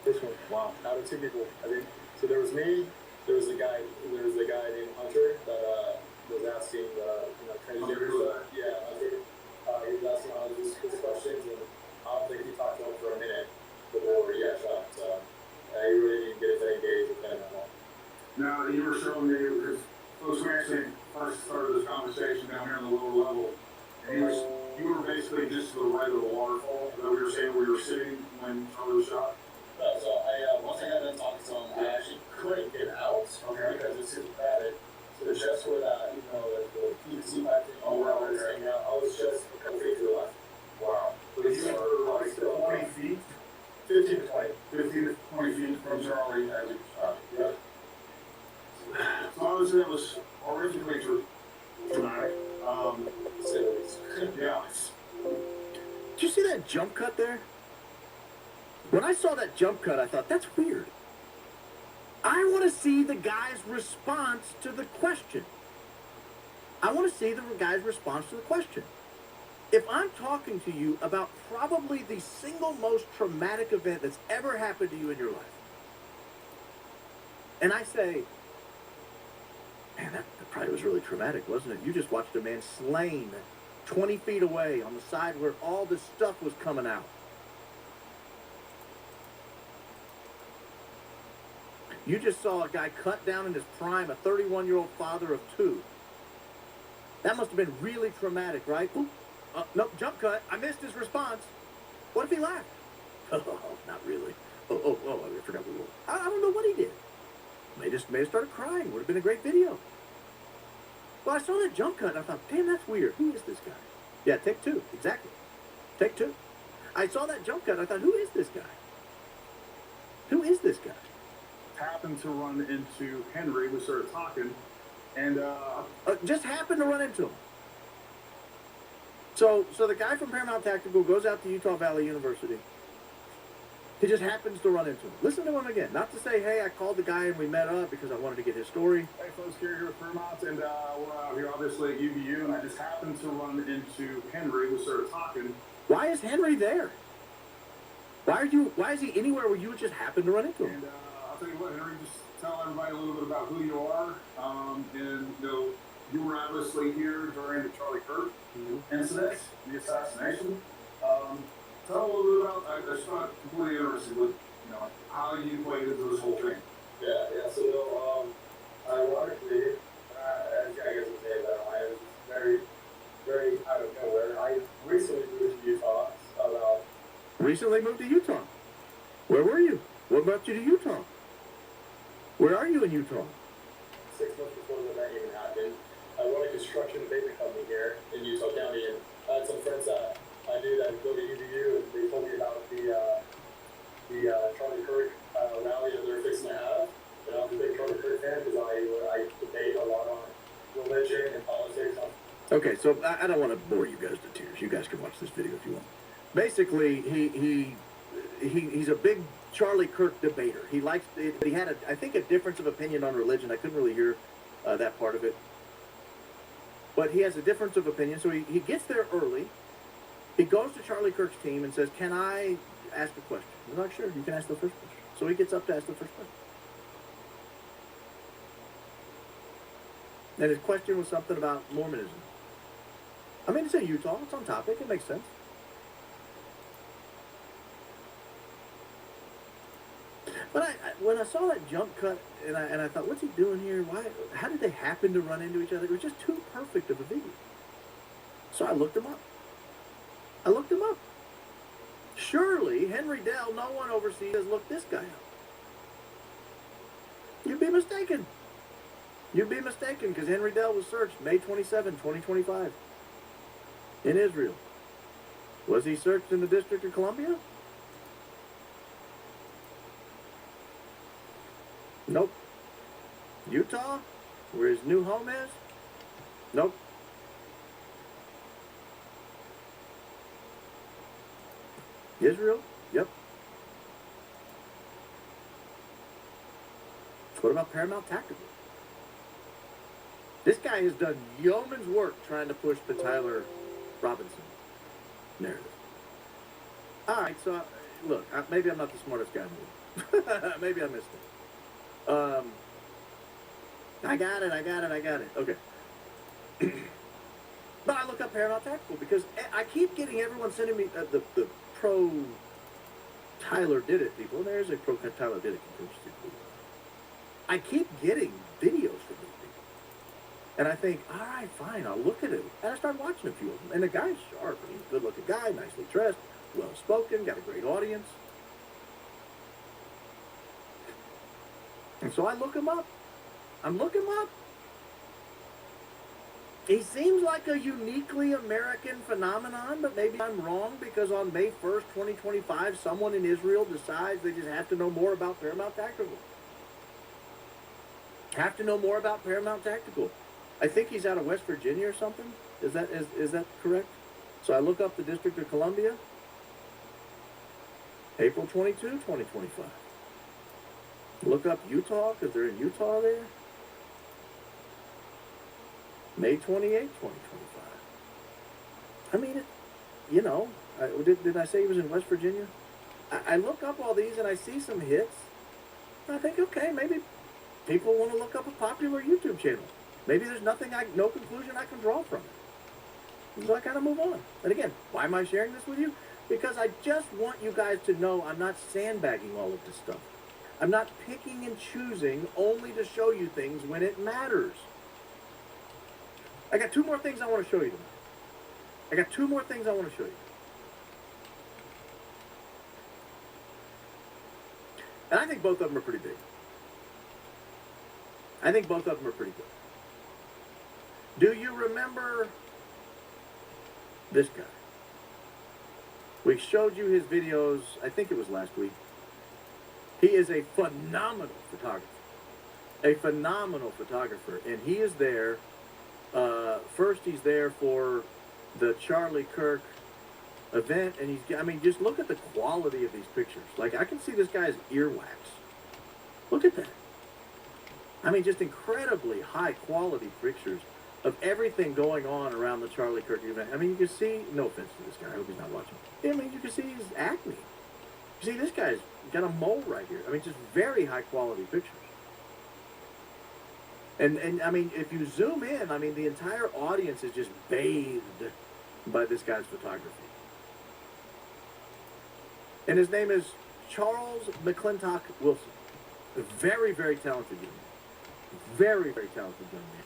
this one, wow, out of two people, I think. So there was me. There was the guy named Hunter that was asking, transgender. Yeah, Hunter. He was asking all his questions, and I don't think he talked to him for a minute before he got shot. So he really didn't get that engaged with him at all. Now, you were showing me, because folks were actually first started this conversation down here on the lower level, and you were basically just to the right of the waterfall that we were saying we were sitting when Charlie was shot. No, so once I got done talking to him, I actually couldn't get out because it's super crowded. So just where the PVC pipe thing, where I was hanging out, I was just a couple feet to the left. Wow. So you were like 20 feet, 15 to 20. 15 to 20 feet from Charlie as he was shot. Yeah. So obviously it was originally dramatic. Yeah. Did you see that jump cut there? When I saw that jump cut, I thought, that's weird. I want to see the guy's response to the question. I want to see the guy's response to the question. If I'm talking to you about probably the single most traumatic event that's ever happened to you in your life, and I say, man, that probably was really traumatic, wasn't it? You just watched a man slain 20 feet away on the side where all this stuff was coming out. You just saw a guy cut down in his prime, a 31-year-old father of two. That must have been really traumatic, right? Ooh, no, jump cut. I missed his response. What if he laughed? Oh, not really. Oh, I forgot what. I don't know what he did. May have started crying. Would have been a great video. Well, I saw that jump cut, and I thought, damn, that's weird. Who is this guy? Yeah, take two. Exactly. Take two. I saw that jump cut, and I thought, who is this guy? Who is this guy? Happened to run into Henry. We started talking, and just happened to run into him. So the guy from Paramount Tactical goes out to Utah Valley University. He just happens to run into him. Listen to him again. Not to say, hey, I called the guy and we met up because I wanted to get his story. hey folks, Gary here at Fairmont, and we're out here obviously at UVU, and I just happened to run into Henry. We started talking. Why is Henry there? Why is he anywhere where you just happen to run into him? And I'll tell you what, Henry, just tell everybody a little bit about who you are. And you were obviously here during the Charlie Kirk incident, the assassination. Tell a little bit about. I just got completely interested with how you played into this whole thing. Yeah. So, ironically, as I guess would say that I was very, very out of nowhere. I recently moved to Utah about. Recently moved to Utah. Where were you? What brought you to Utah? Where are you in Utah? 6 months before the event even happened, I run a construction abatement company here in Utah County, and I had some friends that I knew that would go to UVU, and they told me about the Charlie Kirk rally that they're fixing to have. And I'm a big Charlie Kirk fan because I debate a lot on religion and politics. Okay, so I don't want to bore you guys to tears. You guys can watch this video if you want. Basically, he's a big Charlie Kirk debater. He likes. He had I think a difference of opinion on religion. I couldn't really hear that part of it. But he has a difference of opinion, so he gets there early. He goes to Charlie Kirk's team and says, "Can I ask a question?" They're like, "Sure, you can ask the first question." So he gets up to ask the first question. And his question was something about Mormonism. I mean, it's in Utah. It's on topic. It makes sense. But when I saw that jump cut, and I thought, what's he doing here? Why? How did they happen to run into each other? It was just too perfect of a video. So I looked him up. Surely Henry Dell, no one overseas has looked this guy up. You'd be mistaken. Because Henry Dell was searched May 27, 2025 in Israel. Was he searched in the District of Columbia? Nope. Utah, where his new home is? Nope. Israel? Yep. What about Paramount Tactical? This guy has done yeoman's work trying to push the Tyler Robinson narrative. All right, so look, maybe I'm not the smartest guy in the world. Maybe I missed it. I got it. Okay. But I look up Paramount Tactical because I keep getting everyone sending me the pro Tyler did it people. And there's a pro Tyler did it contingency. I keep getting videos from these people. And I think, all right, fine, I'll look at it. And I start watching a few of them. And the guy's sharp. He's a good-looking guy, nicely dressed, well-spoken, got a great audience. And so I look him up. He seems like a uniquely American phenomenon, but maybe I'm wrong because on May 1st, 2025, someone in Israel decides they just have to know more about Paramount Tactical. I think he's out of West Virginia or something. Is that correct? So I look up the District of Columbia. April 22, 2025. Look up Utah because they're in Utah there. May 28, 2025. I mean, did I say he was in West Virginia? I look up all these and I see some hits. I think, okay, maybe people want to look up a popular YouTube channel. Maybe there's no conclusion I can draw from it. So I kind of move on. And again, why am I sharing this with you? Because I just want you guys to know I'm not sandbagging all of this stuff. I'm not picking and choosing only to show you things when it matters. I got two more things I want to show you tonight. And I think both of them are pretty big. Do you remember this guy? We showed you his videos, I think it was last week. He is a phenomenal photographer. And he is there. First, he's there for the Charlie Kirk event, and just look at the quality of these pictures. Like, I can see this guy's earwax. Look at that. I mean, just incredibly high quality pictures of everything going on around the Charlie Kirk event. I mean, you can see, no offense to this guy, I hope he's not watching. I mean, you can see his acne. You see, this guy's got a mole right here. I mean, just very high quality pictures. And I mean, if you zoom in, I mean, the entire audience is just bathed by this guy's photography. And his name is Charles McClintock Wilson. A very, very talented young man. Very, very talented young man.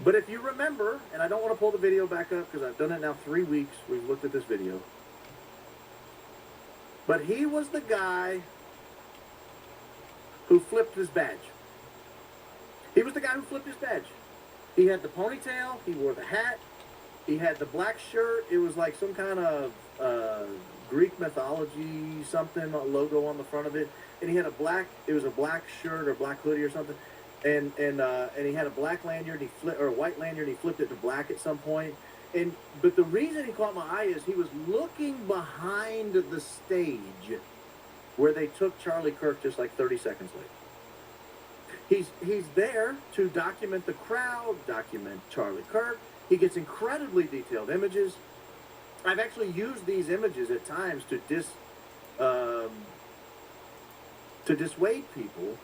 But if you remember, and I don't want to pull the video back up because I've done it now 3 weeks, we've looked at this video. But he was the guy who flipped his badge. He had the ponytail, he wore the hat, he had the black shirt. It was like some kind of Greek mythology something logo on the front of it. And he had a black shirt or black hoodie or something. And he had a black lanyard, or a white lanyard, and he flipped it to black at some point. But the reason he caught my eye is he was looking behind the stage where they took Charlie Kirk just like 30 seconds later. He's there to document the crowd, document Charlie Kirk. He gets incredibly detailed images. I've actually used these images at times to dissuade people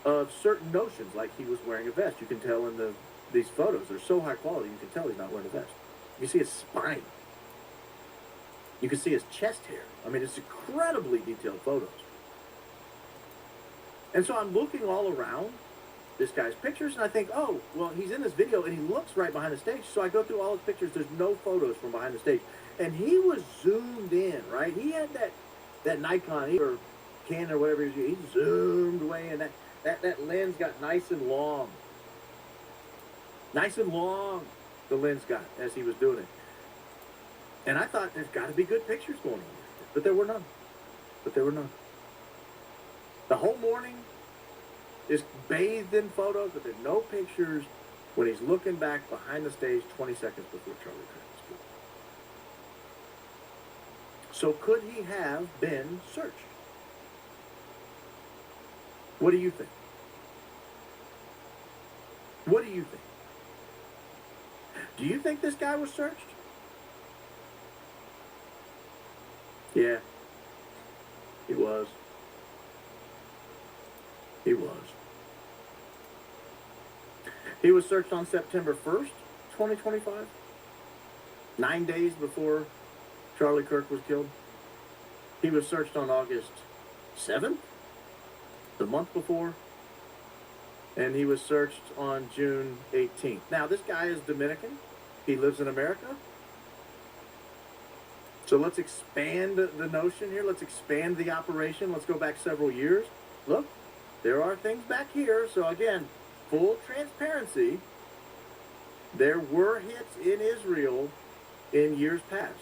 of certain notions, like he was wearing a vest. You can tell in these photos. They're so high quality, you can tell he's not wearing a vest. You can see his spine. You can see his chest hair. I mean, it's incredibly detailed photos. And so I'm looking all around this guy's pictures, and I think, oh, well, he's in this video, and he looks right behind the stage. So I go through all his pictures. There's no photos from behind the stage. And he was zoomed in, right? He had that Nikon or Canon or whatever he zoomed way in. That lens got nice and long. Nice and long, the lens got as he was doing it. And I thought there's got to be good pictures going on there. But there were none. The whole morning is bathed in photos, but there's no pictures when he's looking back behind the stage 20 seconds before Charlie Kirk was killed. So could he have been searched? What do you think? What do you think? Do you think this guy was searched? Yeah, he was. He was. He was searched on September 1st, 2025, 9 days before Charlie Kirk was killed. He was searched on August 7th, the month before, and he was searched on June 18th. Now, this guy is Dominican. He lives in America. So let's expand the notion here. Let's expand the operation. Let's go back several years. Look, there are things back here. So again, full transparency. There were hits in Israel in years past.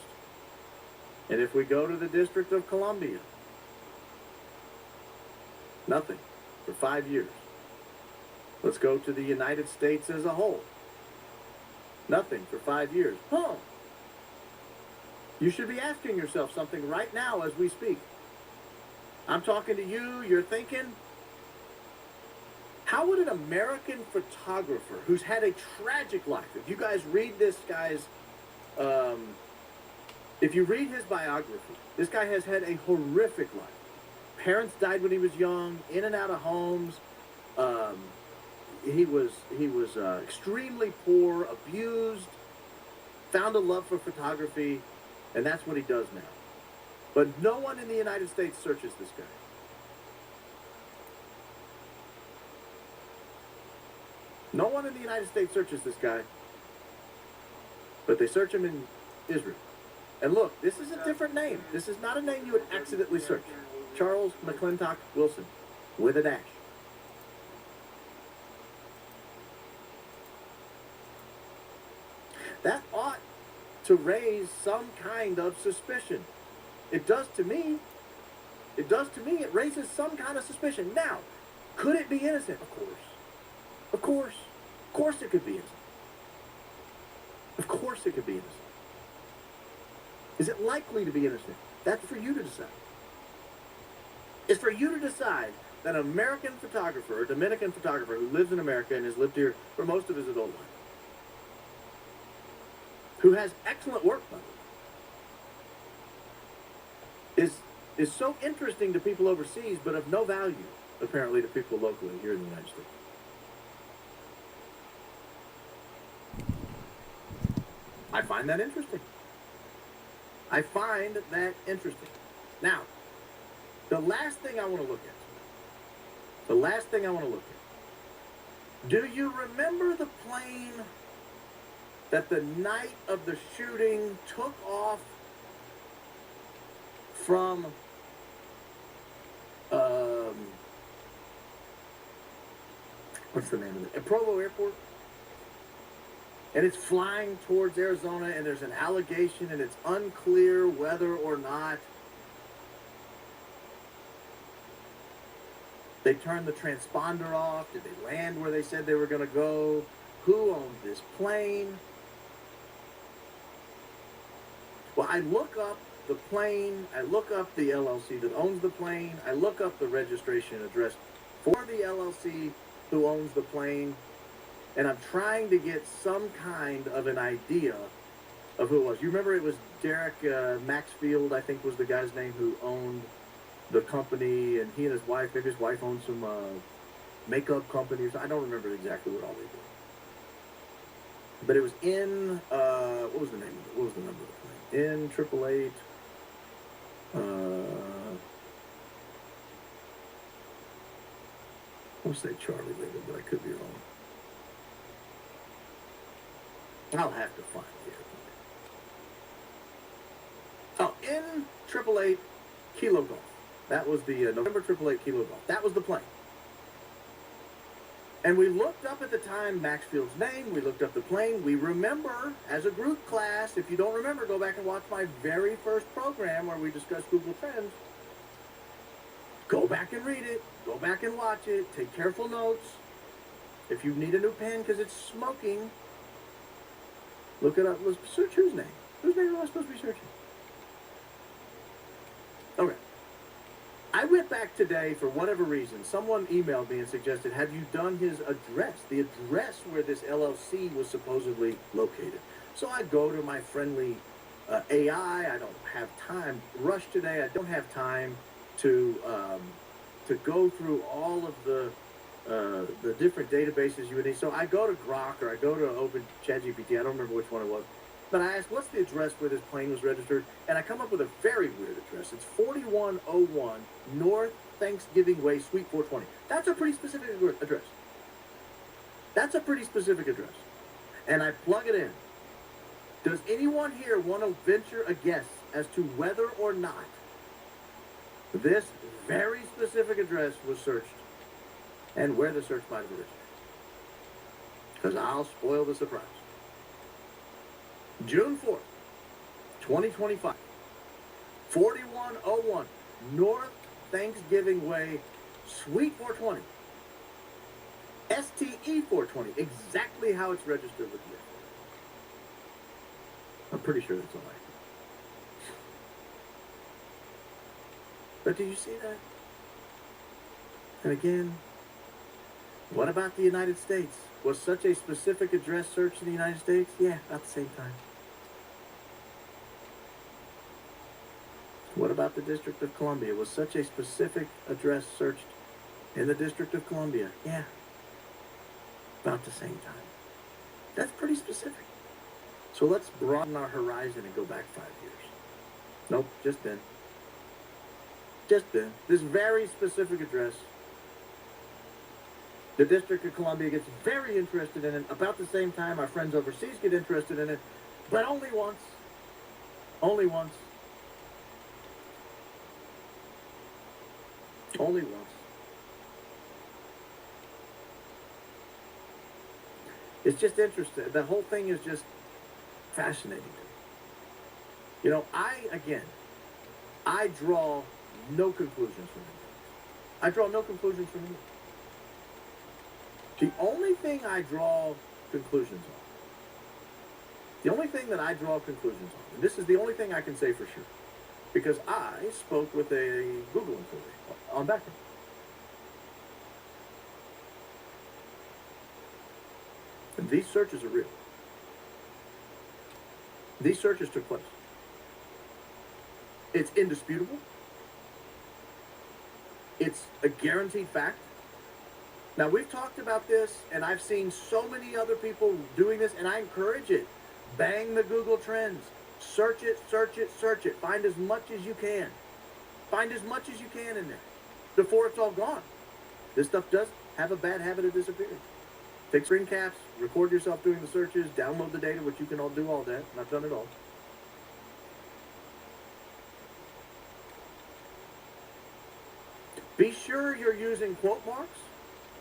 And if we go to the District of Columbia, nothing for 5 years. Let's go to the United States as a whole. Nothing for 5 years. You should be asking yourself something right now as we speak. I'm talking to you, you're thinking, how would an American photographer who's had a tragic life, if you guys read this guy's, if you read his biography, this guy has had a horrific life. Parents died when he was young, in and out of homes. He was extremely poor, abused, found a love for photography, and that's what he does now. But no one in the United States searches this guy. No one in the United States searches this guy, but they search him in Israel. And look, this is a different name. This is not a name you would accidentally search. Charles McClintock Wilson, with a dash. That ought to raise some kind of suspicion. It does to me. It does to me. It raises some kind of suspicion. Now, could it be innocent? Of course. Of course. Of course it could be innocent. Of course it could be innocent. Is it likely to be innocent? That's for you to decide. It's for you to decide that an American photographer, a Dominican photographer who lives in America and has lived here for most of his adult life, who has excellent work, by the way, is so interesting to people overseas, but of no value, apparently, to people locally here in the United States. I find that interesting. I find that interesting. Now, the last thing I want to look at. Do you remember the plane that the night of the shooting took off from what's the name of it? Provo Airport? And it's flying towards Arizona, and there's an allegation, and it's unclear whether or not they turned the transponder off. Did they land where they said they were going to go? Who owned this plane? Well, I look up the plane, I look up the LLC that owns the plane, I look up the registration address for the LLC who owns the plane, and I'm trying to get some kind of an idea of who it was. You remember it was Derek Maxfield, I think was the guy's name, who owned the company, and he and his wife, maybe his wife owned some makeup company. I don't remember exactly what all they did. But it was in, what was the name of it? What was the number of the plane? In 888, I want to say Charlie Lego, but I could be wrong. I'll have to find the airplane. Oh, in 888 Kilo Golf. That was the November 888 Kilo Golf. That was the plane. And we looked up at the time Maxfield's name. We looked up the plane. We remember, as a group class, if you don't remember, go back and watch my very first program where we discussed Google Trends. Go back and read it. Go back and watch it. Take careful notes. If you need a new pen because it's smoking, look it up. Let's search whose name. Whose name am I supposed to be searching? Okay. I went back today for whatever reason. Someone emailed me and suggested, have you done his address? The address where this LLC was supposedly located. So I go to my friendly AI. I don't have time. Rush today. I don't have time to go through all of the different databases you would need. So I go to Grok or I go to Open ChatGPT. I don't remember which one it was. But I asked, what's the address where this plane was registered? And I come up with a very weird address. It's 4101 North Thanksgiving Way, Suite 420. That's a pretty specific address. That's a pretty specific address. And I plug it in. Does anyone here want to venture a guess as to whether or not this very specific address was searched and where the search might have originated? Because I'll spoil the surprise. June 4th, 2025, 4101 North Thanksgiving Way, Suite 420, STE 420, exactly how it's registered with you. I'm pretty sure that's all right. But did you see that? And again, what about the United States? Was such a specific address searched in the United States? Yeah, about the same time. What about the District of Columbia? Was such a specific address searched in the District of Columbia? Yeah, about the same time. That's pretty specific. So let's broaden our horizon and go back 5 years. Nope, just then. Just then. This very specific address. The District of Columbia gets very interested in it. About the same time, our friends overseas get interested in it. But only once. Only once. Only once. It's just interesting. The whole thing is just fascinating to me. You know, I draw no conclusions from it. I draw no conclusions from it. The only thing I draw conclusions on, the only thing that I draw conclusions on, and this is the only thing I can say for sure, because I spoke with a Google employee on background. And these searches are real. These searches took place. It's indisputable. It's a guaranteed fact. Now, we've talked about this, and I've seen so many other people doing this, and I encourage it. Bang the Google Trends. Search it, search it, search it. Find as much as you can. Find as much as you can in there before it's all gone. This stuff does have a bad habit of disappearing. Take screen caps, record yourself doing the searches, download the data, which you can all do all that, and I've done it all. Be sure you're using quote marks,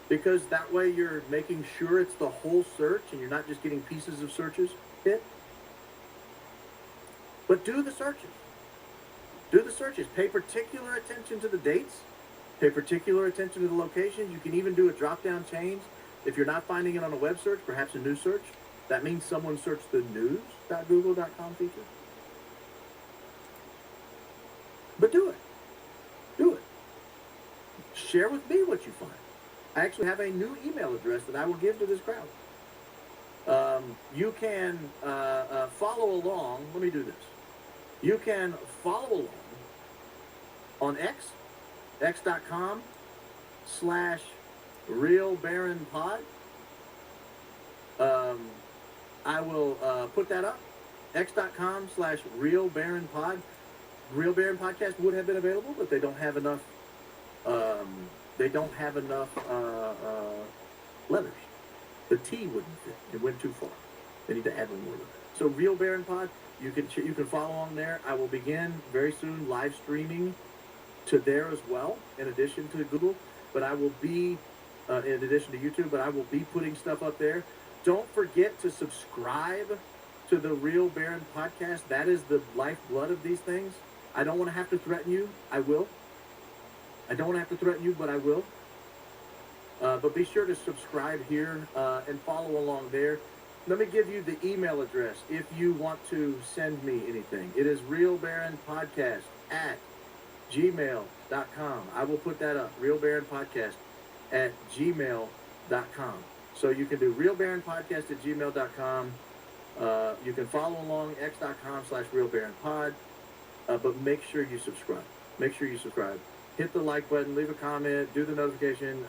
because that way you're making sure it's the whole search and you're not just getting pieces of searches hit. But do the searches. Do the searches. Pay particular attention to the dates. Pay particular attention to the locations. You can even do a drop-down change. If you're not finding it on a web search, perhaps a news search. That means someone searched the news.google.com feature. But do it. Do it. Share with me what you find. I actually have a new email address that I will give to this crowd. You can follow along. Let me do this. You can follow along on x.com/ Real Baron Pod. I will put that up. X.com/Real Baron Pod. Real Baron Podcast would have been available, but they don't have enough. They don't have enough letters. The T wouldn't fit. It went too far. They need to add one more letter. So Real Baron Pod. You can follow along there. I will begin very soon live streaming to there as well, in addition to Google. But I will be, in addition to YouTube, but I will be putting stuff up there. Don't forget to subscribe to the Real Baron Podcast. That is the lifeblood of these things. I don't want to have to threaten you. I will. I don't want to have to threaten you, but I will. But be sure to subscribe here and follow along there. Let me give you the email address if you want to send me anything. It is realbaronpodcast@gmail.com. I will put that up. realbaronpodcast@gmail.com. So you can do realbaronpodcast@gmail.com. You can follow along x.com/realbaronpod. But make sure you subscribe. Make sure you subscribe. Hit the like button, leave a comment, do the notification.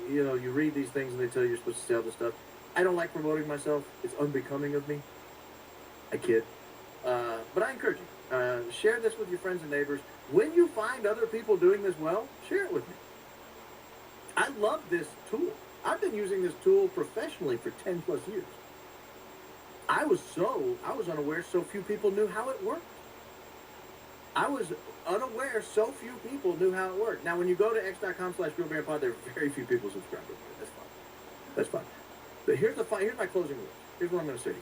You read these things and they tell you you're supposed to say all this stuff. I don't like promoting myself. It's unbecoming of me. I kid. But I encourage you. Share this with your friends and neighbors. When you find other people doing this well, share it with me. I love this tool. I've been using this tool professionally for 10 plus years. I was unaware so few people knew how it worked. I was unaware so few people knew how it worked. Now, when you go to x.com/RealBaronPod, there are very few people subscribed to it. That's fine. That's fine. But here's my closing words. Here's what I'm going to say to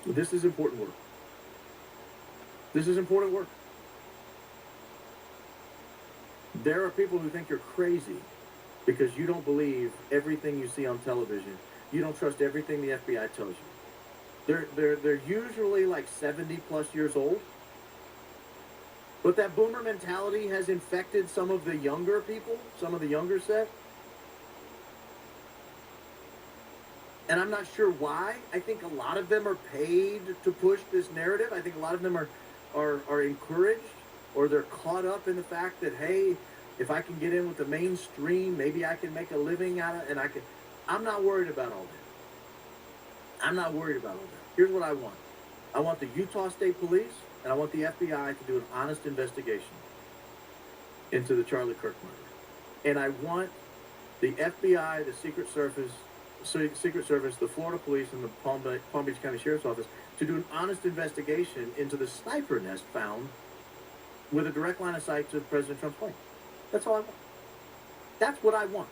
you. This is important work. This is important work. There are people who think you're crazy because you don't believe everything you see on television. You don't trust everything the FBI tells you. They're usually like 70 plus years old. But that boomer mentality has infected some of the younger people, some of the younger set. And I'm not sure why. I think a lot of them are paid to push this narrative. I think a lot of them are encouraged, or they're caught up in the fact that, hey, if I can get in with the mainstream, maybe I can make a living out of it, and I'm not worried about all that. I'm not worried about all that. Here's what I want. I want the Utah State Police and I want the FBI to do an honest investigation into the Charlie Kirk murder. And I want the FBI, the Secret Service, the Florida Police, and the Palm Beach County Sheriff's Office to do an honest investigation into the sniper nest found with a direct line of sight to President Trump's plane. That's all I want. That's what I want.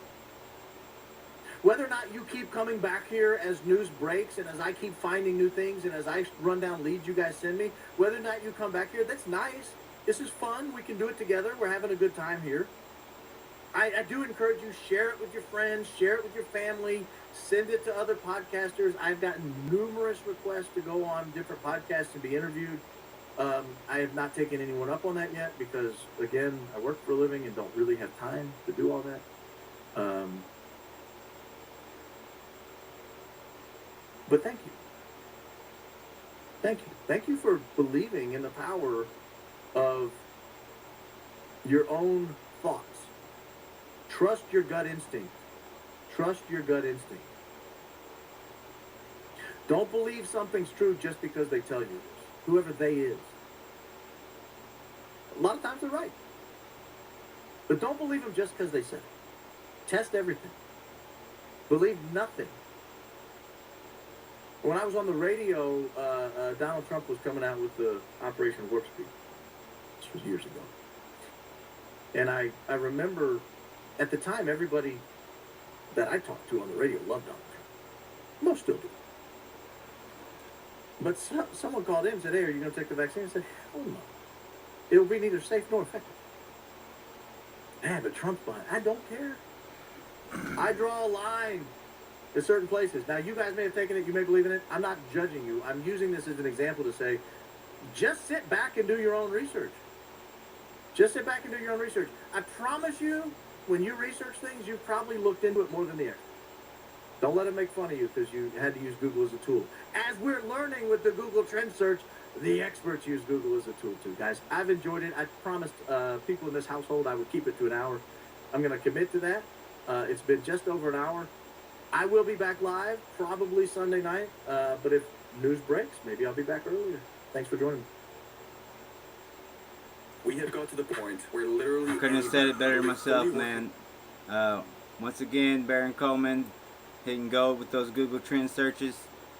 Whether or not you keep coming back here as news breaks and as I keep finding new things and as I run down leads you guys send me, whether or not you come back here, that's nice. This is fun. We can do it together. We're having a good time here. I do encourage you, share it with your friends, share it with your family, send it to other podcasters. I've gotten numerous requests to go on different podcasts and be interviewed. I have not taken anyone up on that yet because, again, I work for a living and don't really have time to do all that. But thank you. Thank you. Thank you for believing in the power of your own thoughts. Trust your gut instinct. Trust your gut instinct. Don't believe something's true just because they tell you this, whoever they is. A lot of times they're right. But don't believe them just because they said it. Test everything. Believe nothing. When I was on the radio, Donald Trump was coming out with the Operation Warp Speed. This was years ago. And I remember at the time, everybody that I talked to on the radio loved Donald Trump. Most still do. But someone called in and said, hey, are you going to take the vaccine? I said, hell no. It will be neither safe nor effective. Man, but Trump's behind. I don't care. I draw a line at certain places. Now, you guys may have taken it. You may believe in it. I'm not judging you. I'm using this as an example to say, just sit back and do your own research. Just sit back and do your own research. I promise you, when you research things, you've probably looked into it more than the expert. Don't let them make fun of you because you had to use Google as a tool. As we're learning with the Google Trend Search, the experts use Google as a tool too. Guys, I've enjoyed it. I promised people in this household I would keep it to an hour. I'm going to commit to that. It's been just over an hour. I will be back live probably Sunday night, but if news breaks, maybe I'll be back earlier. Thanks for joining me. We have got to the point where literally I couldn't have said it better myself, man. Once again, Baron Coleman hitting gold with those Google Trend searches.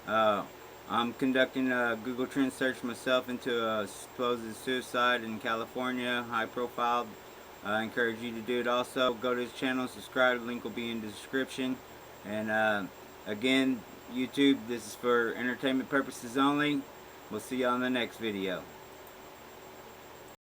I'm conducting a Google Trend search myself into a supposed suicide in California, high profile. I encourage you to do it also. Go to his channel, subscribe, the link will be in the description. And again, YouTube, this is for entertainment purposes only. We'll see you on the next video.